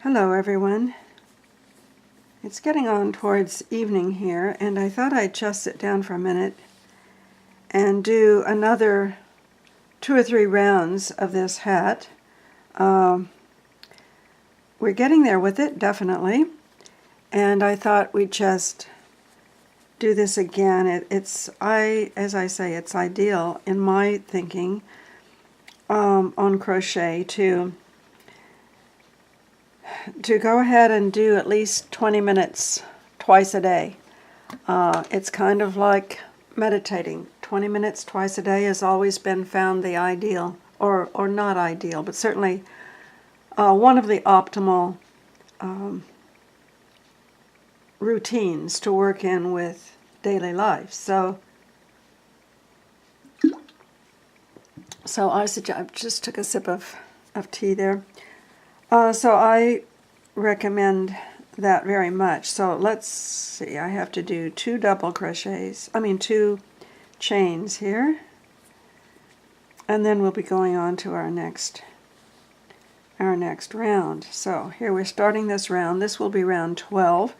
Hello everyone. It's getting on towards evening here, and I thought I'd just sit down for a minute and do another 2 or 3 rounds of this hat. We're getting there with it, definitely, and I thought we'd just do this again. As I say, it's ideal in my thinking on crochet to go ahead and do at least 20 minutes twice a day. It's kind of like meditating. 20 minutes twice a day has always been found the ideal, or not ideal, but certainly one of the optimal routines to work in with daily life. So I just took a sip of tea there. So I recommend that very much. So let's see, I have to do 2 chains here, and then we'll be going on to our next round. So here we're starting this round. This will be round 12.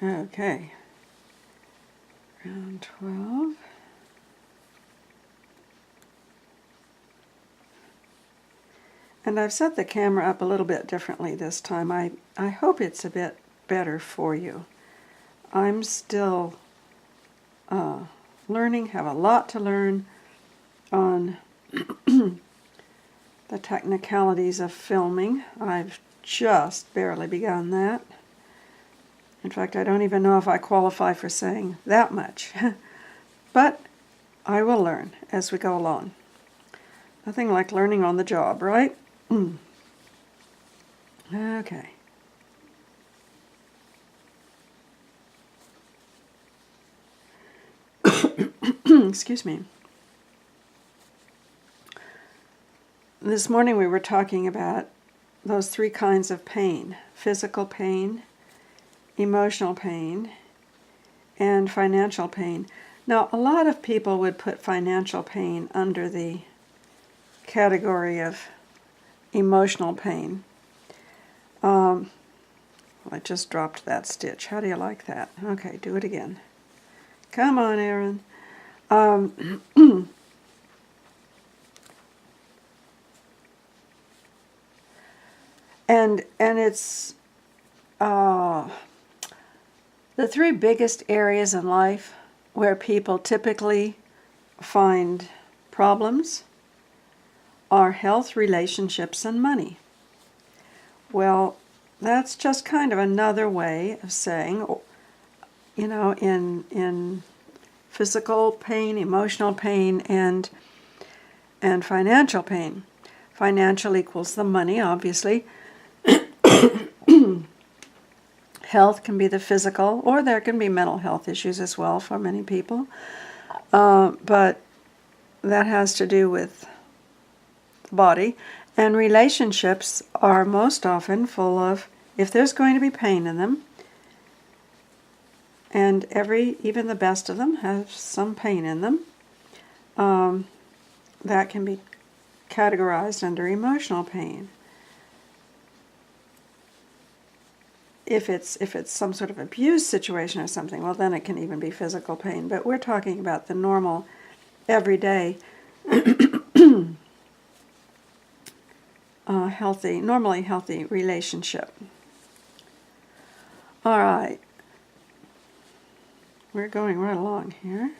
Okay, round 12. And I've set the camera up a little bit differently this time. I hope it's a bit better for you. I'm still learning, have a lot to learn on the technicalities of filming. I've just barely begun that. In fact, I don't even know if I qualify for saying that much. But I will learn as we go along. Nothing like learning on the job, right? Okay. Excuse me. This morning we were talking about those 3 kinds of pain: physical pain, emotional pain, and financial pain. Now, a lot of people would put financial pain under the category of emotional pain. I just dropped that stitch. How do you like that? Okay, do it again. Come on, Aaron. And it's the 3 biggest areas in life where people typically find problems are health, relationships, and money. Well, that's just kind of another way of saying, you know, in physical pain, emotional pain, and financial pain. Financial equals the money, obviously. Health can be the physical, or there can be mental health issues as well for many people. But that has to do with the body. And relationships are most often full of, if there's going to be pain in them, and even the best of them have some pain in them, that can be categorized under emotional pain. If it's some sort of abuse situation or something, well, then it can even be physical pain. But we're talking about the normal, everyday, normally healthy relationship. All right, we're going right along here.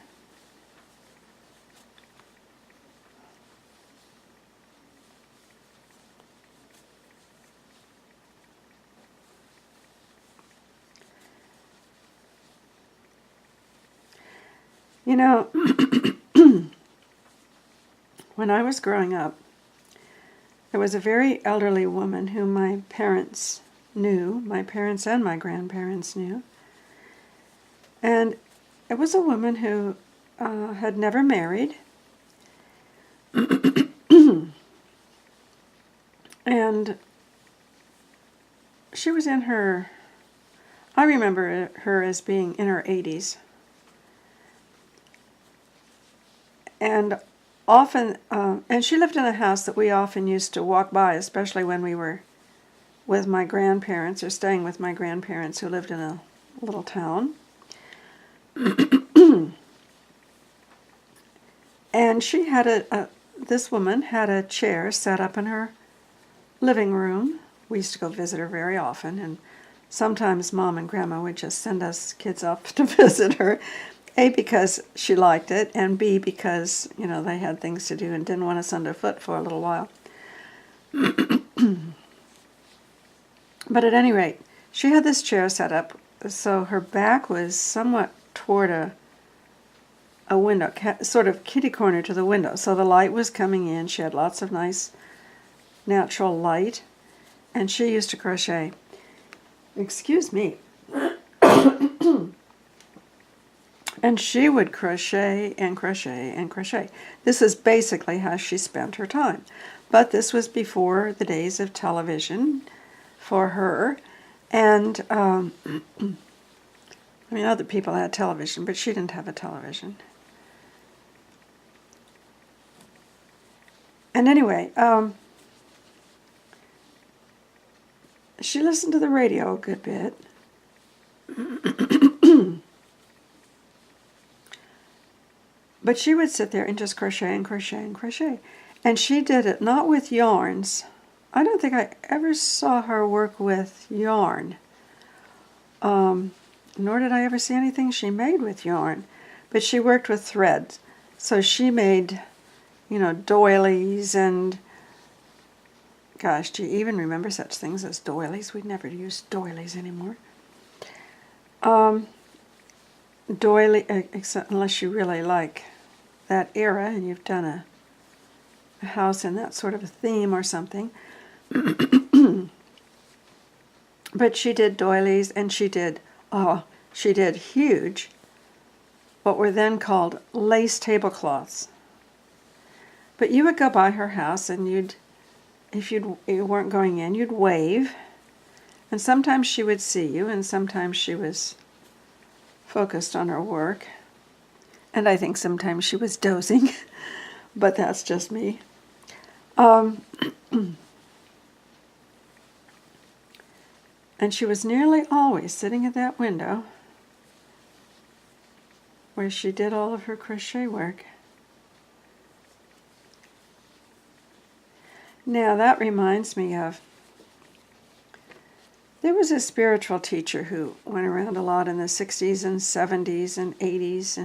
You know, when I was growing up, there was a very elderly woman whom my parents knew, my parents and my grandparents knew. And it was a woman who had never married. And she was in her, I remember her as being in her 80s. And often, and she lived in a house that we often used to walk by, especially when we were with my grandparents or staying with my grandparents who lived in a little town. And she had this woman had a chair set up in her living room. We used to go visit her very often, and sometimes Mom and Grandma would just send us kids up to visit her, A, because she liked it, and B, because, you know, they had things to do and didn't want us underfoot for a little while. But at any rate, she had this chair set up so her back was somewhat toward a window, sort of kitty corner to the window. So the light was coming in. She had lots of nice natural light, and she used to crochet. Excuse me. And she would crochet and crochet and crochet. This is basically how she spent her time. But this was before the days of television for her. And, I mean, other people had television, but she didn't have a television. And anyway, she listened to the radio a good bit. But she would sit there and just crochet and crochet and crochet. And she did it not with yarns. I don't think I ever saw her work with yarn. Nor did I ever see anything she made with yarn. But she worked with threads. So she made, you know, doilies and, gosh, do you even remember such things as doilies? We never use doilies anymore. Doily, except unless you really like that era and you've done a house in that sort of a theme or something. But she did doilies, and she did huge, what were then called lace tablecloths. But you would go by her house, and if you weren't going in, you'd wave, and sometimes she would see you, and sometimes she was focused on her work, and I think sometimes she was dozing, but that's just me. And she was nearly always sitting at that window where she did all of her crochet work. Now that reminds me of, there was a spiritual teacher who went around a lot in the 60s and 70s and 80s,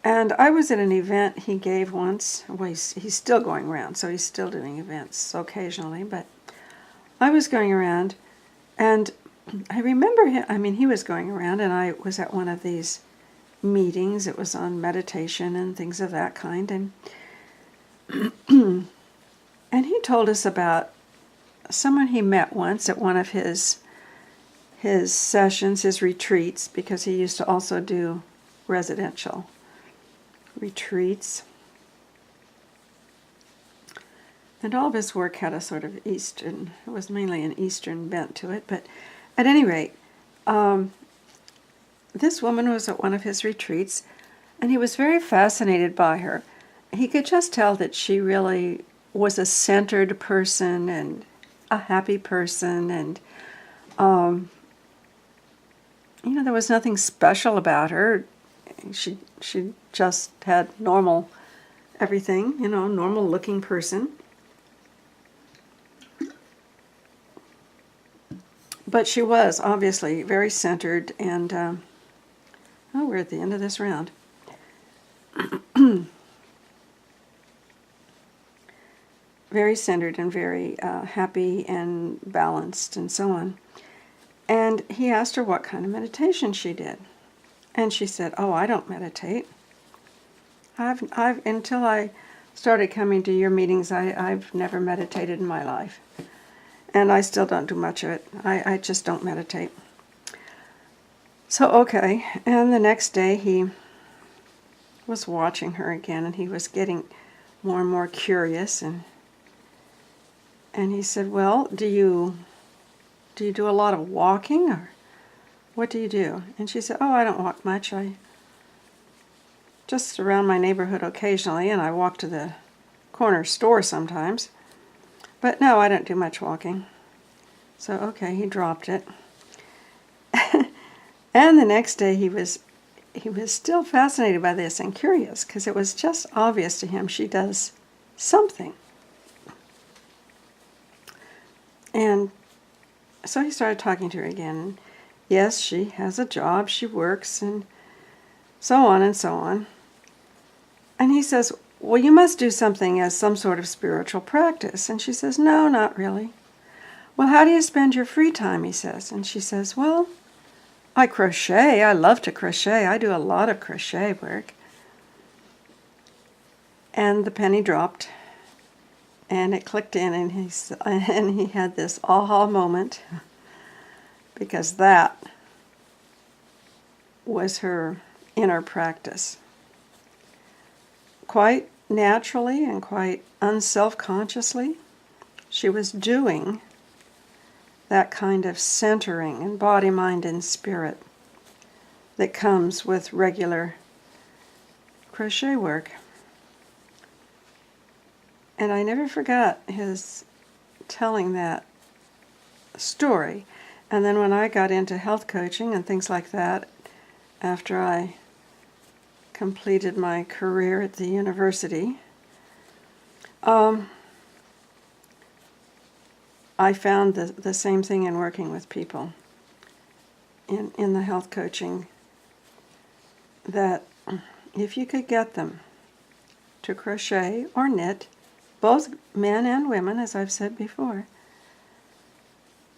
and I was at an event he gave once. Well, he's still going around, so he's still doing events occasionally, but I was going around, and I remember him, I mean, he was going around, and I was at one of these meetings. It was on meditation and things of that kind, and and he told us about someone he met once at one of his sessions, his retreats, because he used to also do residential retreats. And all of his work had a sort of Eastern, it was mainly an Eastern bent to it, but at any rate, this woman was at one of his retreats, and he was very fascinated by her. He could just tell that she really was a centered person and a happy person, and you know, there was nothing special about her. She just had normal everything, you know, normal looking person. But she was obviously very centered, and oh, we're at the end of this round. Very centered and very happy and balanced and so on. And he asked her what kind of meditation she did. And she said, "Oh, I don't meditate. Until I started coming to your meetings, I've never meditated in my life. And I still don't do much of it. I just don't meditate." So, okay. And the next day he was watching her again, and he was getting more and more curious, and he said, "Well, do you do a lot of walking, or what do you do?" And she said, "Oh, I don't walk much. just around my neighborhood occasionally, and I walk to the corner store sometimes. But no, I don't do much walking. So, okay, he dropped it. And the next day he was still fascinated by this and curious, because it was just obvious to him she does something. And so he started talking to her again. Yes, she has a job, she works, and so on and so on. And he says, well, you must do something as some sort of spiritual practice. And she says, no, not really. Well, how do you spend your free time, he says. And she says, well, I crochet. I love to crochet. I do a lot of crochet work. And the penny dropped, and it clicked in, and he had this aha moment, because that was her inner practice. Quite naturally and quite unself-consciously, she was doing that kind of centering in body, mind, and spirit that comes with regular crochet work. And I never forgot his telling that story. And then when I got into health coaching and things like that, after I completed my career at the university, I found the same thing in working with people in the health coaching, that if you could get them to crochet or knit, both men and women, as I've said before,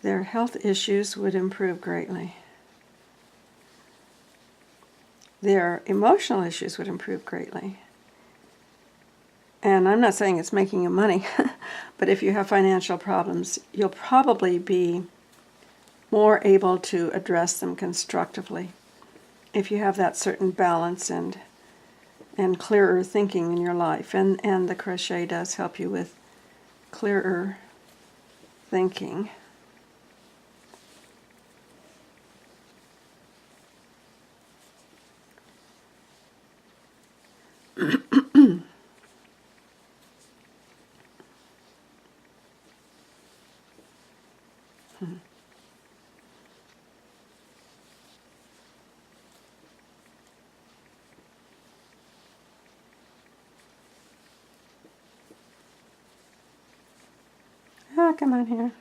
their health issues would improve greatly. Their emotional issues would improve greatly. And I'm not saying it's making you money, but if you have financial problems, you'll probably be more able to address them constructively if you have that certain balance and clearer thinking in your life. And the crochet does help you with clearer thinking. Oh, come on here.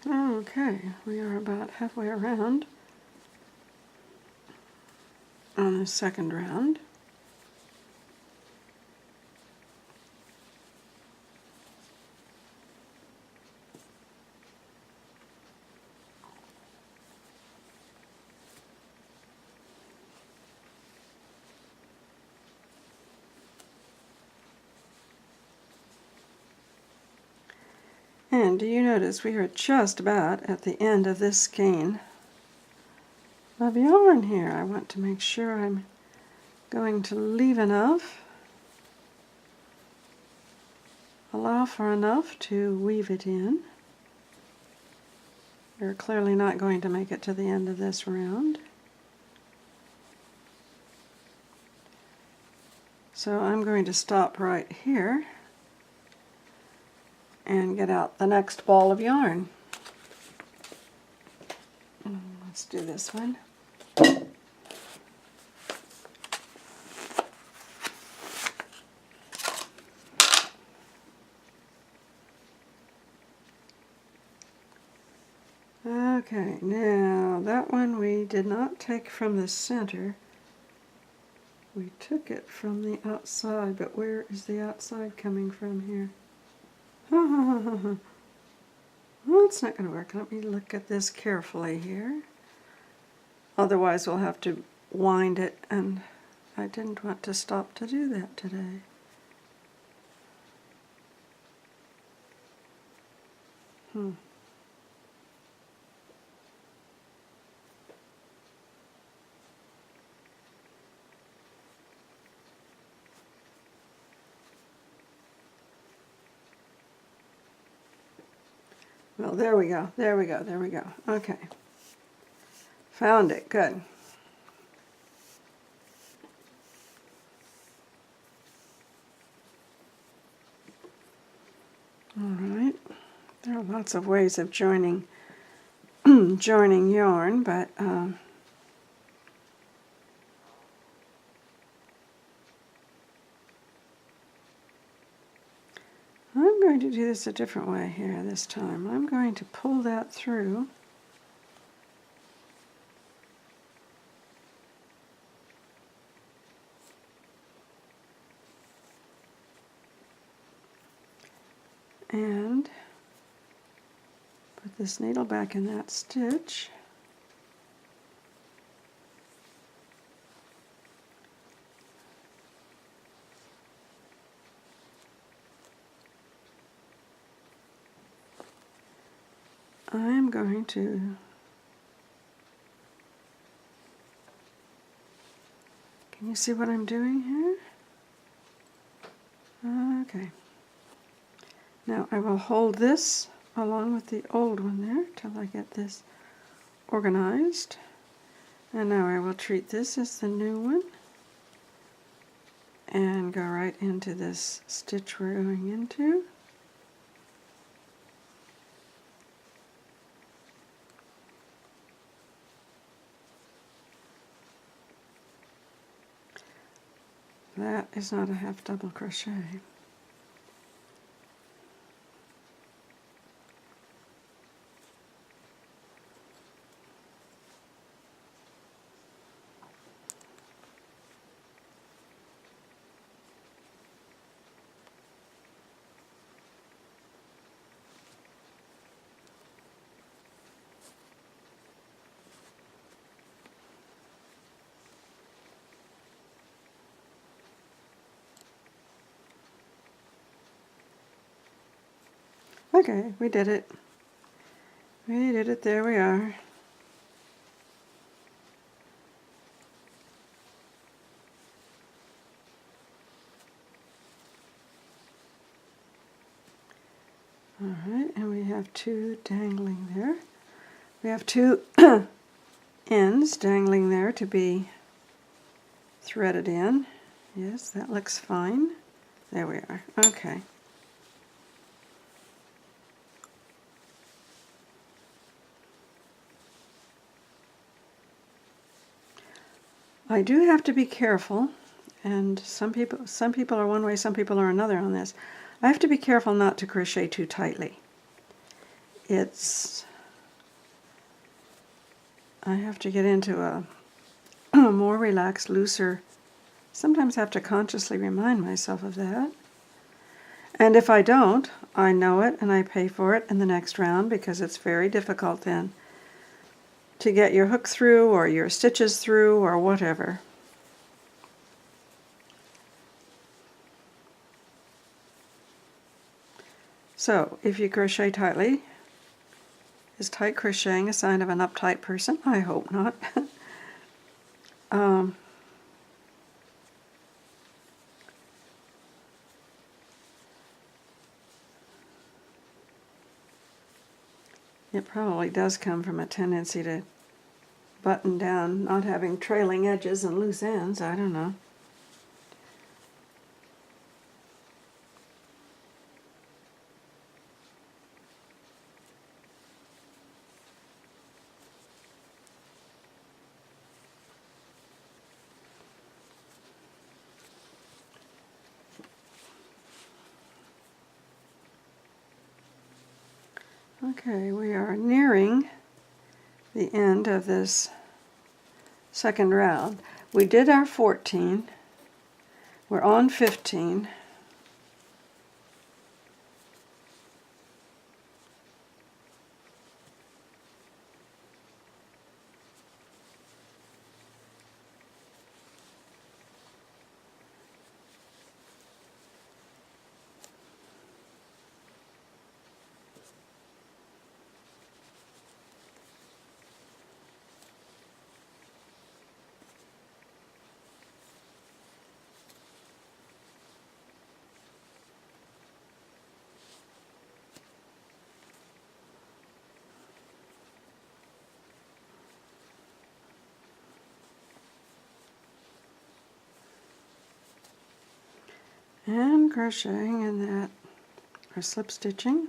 Okay, we are about halfway around on the second round. And do you notice we are just about at the end of this skein of yarn here. I want to make sure I'm going to leave enough, allow for enough to weave it in. We're clearly not going to make it to the end of this round. So I'm going to stop right here and get out the next ball of yarn. Let's do this one. Okay, now that one we did not take from the center. We took it from the outside, but where is the outside coming from here? Well, it's not going to work. Let me look at this carefully here. Otherwise we'll have to wind it, and I didn't want to stop to do that today. Well, there we go, there we go, there we go. Okay. Found it, good. All right. There are lots of ways of joining joining yarn, but I'm going to do this a different way here this time. I'm going to pull that through. And put this needle back in that stitch. I'm going to can you see what I'm doing here? Okay. Now I will hold this along with the old one there till I get this organized. And now I will treat this as the new one and go right into this stitch we're going into. That is not a half double crochet. Okay, we did it. We did it, there we are. Alright, and we have two dangling there. We have two ends dangling there to be threaded in. Yes, that looks fine. There we are. Okay. I do have to be careful, and some people are one way, some people are another on this. I have to be careful not to crochet too tightly. I have to get into a more relaxed, looser. Sometimes I have to consciously remind myself of that. And if I don't, I know it and I pay for it in the next round, because it's very difficult then to get your hook through or your stitches through or whatever. So if you crochet tightly, is tight crocheting a sign of an uptight person? I hope not. It probably does come from a tendency to button down, not having trailing edges and loose ends. I don't know. Okay, we are nearing the end of this second round. We did our 14. We're on 15. and crocheting in that, or slip stitching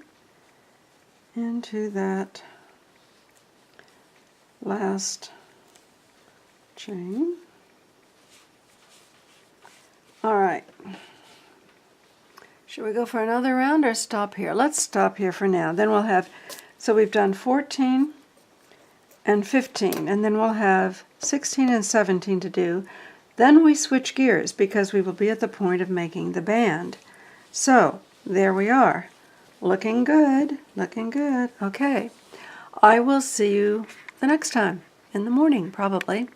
into that last chain. All right. Should we go for another round or stop here? Let's stop here for now. Then we'll have, so we've done 14 and 15, and then we'll have 16 and 17 to do. Then we switch gears because we will be at the point of making the band. So there we are. Looking good, looking good. Okay, I will see you the next time, in the morning probably.